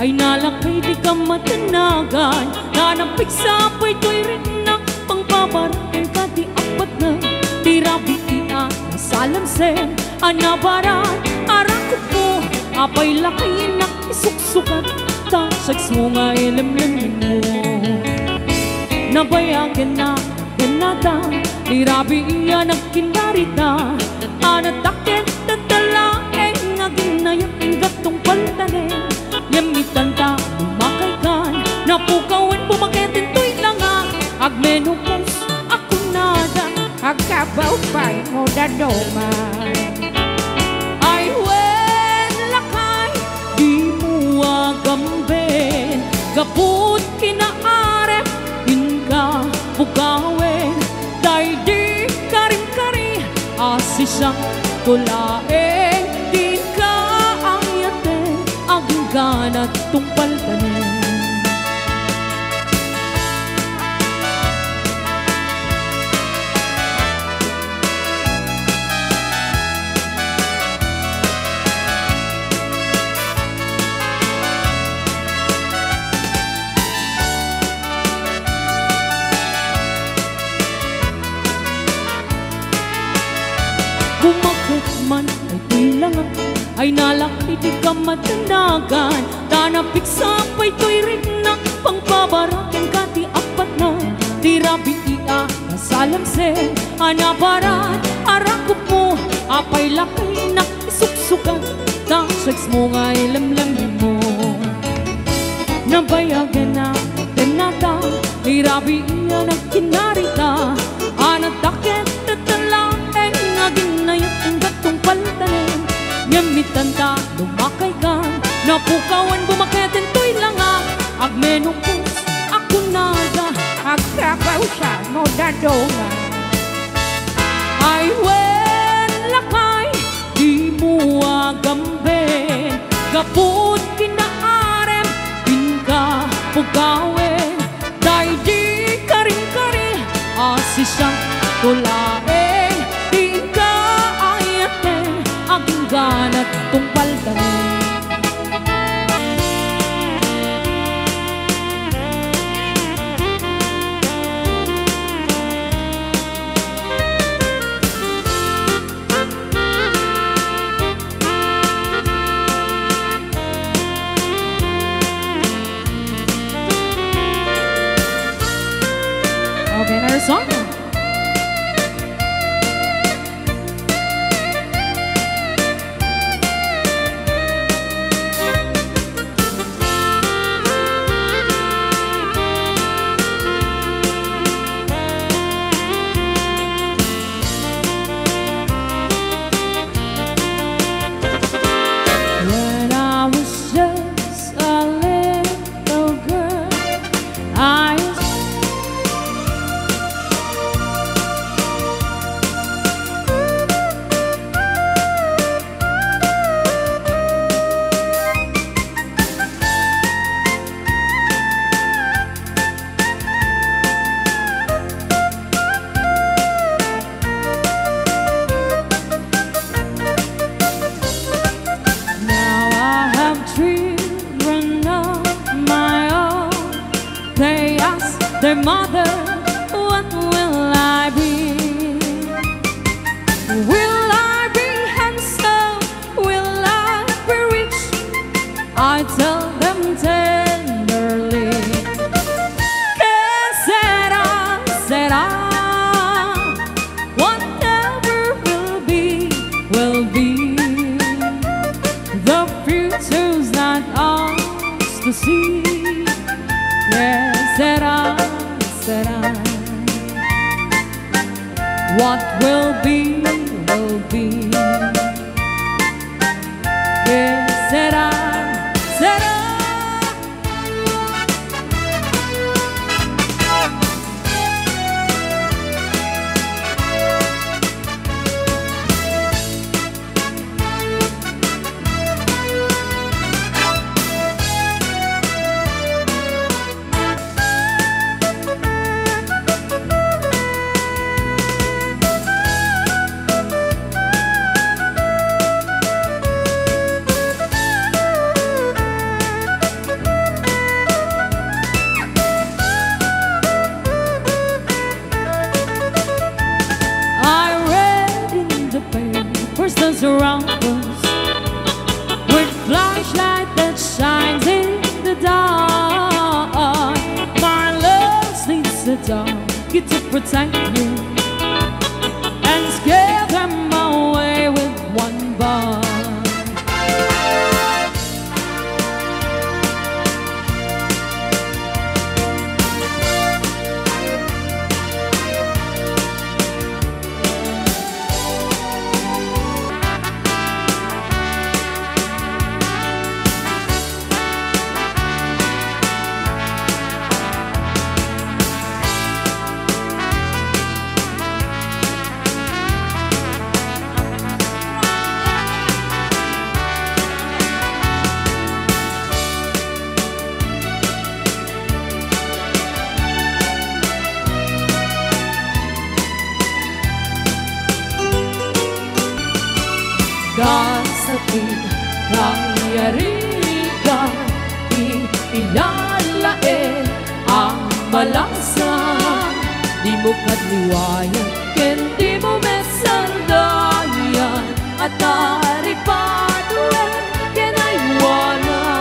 ay nalakay di ka matanagan. Nanampik sa apoy ko'y rin na pangpabarating ka di apat na tirabi ina salamsen anabaran arako po apay lakay na isuksukat tasaks mo nga ilimlim mo nabayagan na ganada tirabi iya nagkinarita anatakin tatalaeng ngaginayak ang gatong paltanin yamitan ta lumakay kan napukawan bumaketin to'y langa agmenupos ako nada agkabaw pa'y mo dadoman ay wen lakay di mo agambin kaput kinaarep inka pukawen day di karim-kari asisang tulaeng di ka ayaten aging ganat tungpal tanin. Man ay tilangan ay nalaki di ka matanagan tanapik sa apay to'y rin na pangpabarating ka di apat na tirabi iya nasalamsen anabaran arako po apay lakay na isuksukan tasaks mo nga ilamlam mo nabayagan na tenata tirabi iya nagkinarita anatakit tatalaeng naginayat ang gatong paltanin nyamitan ta lumakay ka napukawan bumaketin to'y langa agmenupos ako nada agkabaw siya mo dadonga ay wen lakay di mo agambin kaput kinaarem pinka pukawen day di karing-kari asisang tulaeng di ka ayaten aging ganat tungpal tanin. Okay, another song. When I was just a little girl, I now I have children of my own. They ask their mother, what will I be? Will I be handsome? Will I be rich? I tell them tenderly, que será, whatever will be, will be. The future's not ours to see. Yes, será. What will be, will be. Yes, será. Jesus around us with flashlight that shines in the dark. My love sleeps the dark, get to protect you and scare them away with one bar. Kasakit, kayarigan, iilalae ang malasan. Di mo kadliwayan, kendi mo mesandayan, at taripaduan, kenaiwanan.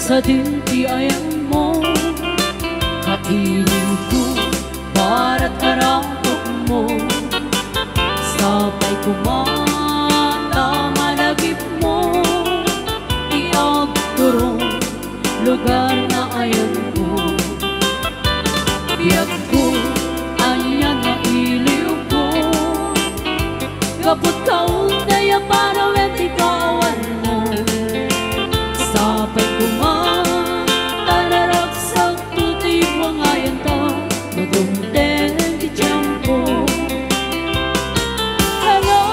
sa tintiayan mo, kapiling ko bara't karangkok mo, sabay kumata malagip mo, iagturong lugar na ayan ko, biyag ko anyan na iliw ko, kaput kaun daya para wenti kawan mo, sabay kumata nararagsak tuti mga yanta, nadumden di tiyempo. Hello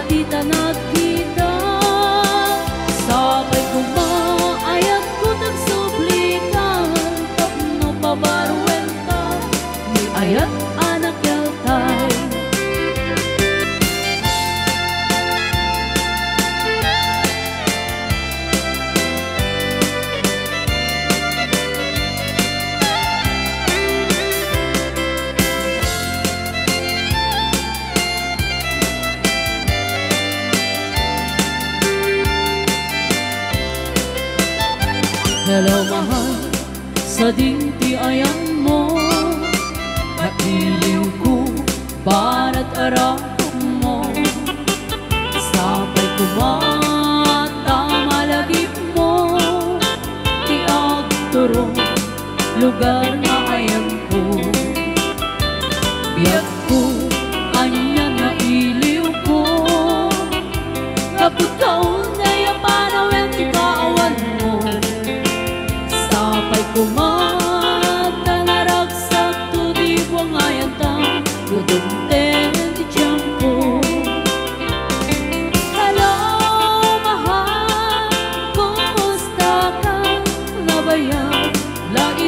Atita nagkita sabay kumaayat ko tagsublikan tapno pabaruan ka ni ayat anak yaltay. Hello mahal, sa dinti ayan mo kailiw ko, barat arap mo sabay kumata malagip mo ti agturo lugar na ayan ko biyak ko anya na iliw ko kapag taon na yapanawen ti kaawan mo sabay kumata naragsak to di buwang ayanta kudumten di tiyampo. Hello mahal, kumusta ka? Nabayag, lagi